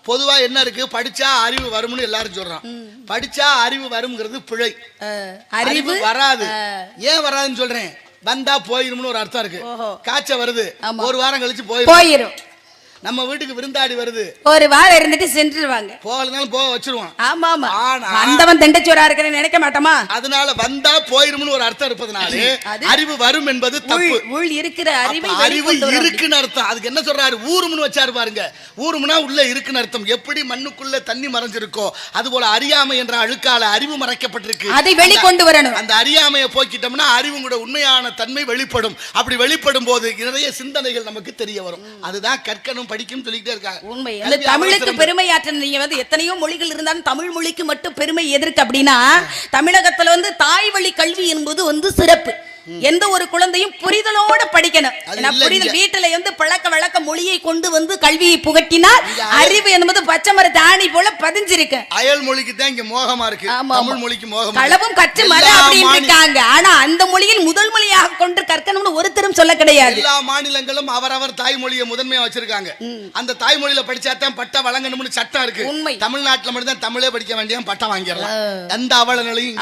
பொதுவா என்ன இருக்கு, படிச்சா அறிவு வரும்னு எல்லாரும் சொல்றான். படிச்சா அறிவு வரும்ங்கிறது பிழை. அறிவு வராது. ஏன் வராதுன்னு சொல்றேன், வந்தா போயிரும்னு ஒரு அர்த்தம் இருக்கு. காய்ச்ச வருது, ஒரு வாரம் கழிச்சு போயிரும். நம்ம வீட்டுக்கு விருந்தாடி வருது, ஒரு வாரம் இருந்துட்டு சென்றுவாங்க. போகலனாலும் போக வச்சிருவான். ஆமா ஆமா, வந்தவன் தெண்டச்சோரா இருக்கிறேன்னு நினைக்க மாட்டோமா? அதனால வந்தா போயிரும்னு ஒரு அர்த்தம் இருப்பதனால அறிவு வரும் என்பது தப்பு. உள் இருக்கிற அறிவு இருக்குன்னு அர்த்தம். அதுக்கு என்ன சொல்றாரு, ஊரும்னு வச்சாரு பாருங்க. ஊரும்னா உள்ள இருக்குன்னு அர்த்தம். எப்படி மண்ணுக்குள்ள தண்ணி மறைஞ்சிருக்கோ அதுபோல அறியாமை என்ற அழுக்கால அறிவு மறைக்கப்பட்டிருக்கு. அதை வெளிக்கொண்டு வரணும். அந்த அறியாமையை போக்கிட்டோம்னா அறிவு கூட உண்மையான தன்மை வெளிப்படும். அப்படி வெளிப்படும் போது நிறைய சிந்தனைகள் நமக்கு தெரிய வரும். அதுதான் கற்கணும் படிக்கும் சொல்லிட்டே இருக்காங்க. உண்மை. தமிழுக்கு பெருமையாற்ற நீங்க எத்தனையோ மொழிகள் இருந்தாலும் தமிழ் மொழிக்கு மட்டும் பெருமை எதற்கு அப்படின்னா, தமிழகத்துல தாய் வழி கல்வி என்பது சிறப்பு. எந்த ஒரு குழந்தையும் புரிதலோட படிக்கணும். புரிதல் வீட்டுல பழக்க வழக்க மொழியை கொண்டு கல்வியை புகட்டினால் அறிவு என்பது பச்சை மர தாணி போல பதிஞ்சிருக்கு. அயல் மொழிக்கு தான் இங்க மோகமா இருக்கு, தமிழ் மொழிக்கு மோகம். களவும் கற்று மர அப்படின்னு இருக்காங்க. ஆனா அந்த மொழியில் முதல் மொழியாக கொண்டு கற்கணும்னு ஒருத்தரும் சொல்ல கிடையாது. எல்லா மாநிலங்களும் அவரவர் தாய்மொழியை முதன்மையா வச்சிருக்காங்க. அந்த தாய்மொழியில படிச்சாதான் பட்டம் வழங்கணும்னு சட்டம் இருக்கு. தமிழ்நாட்டுல மட்டும் தான் தமிழே படிக்க வேண்டிய பட்டம் வாங்கிடலாம். எந்த அவல நிலையும்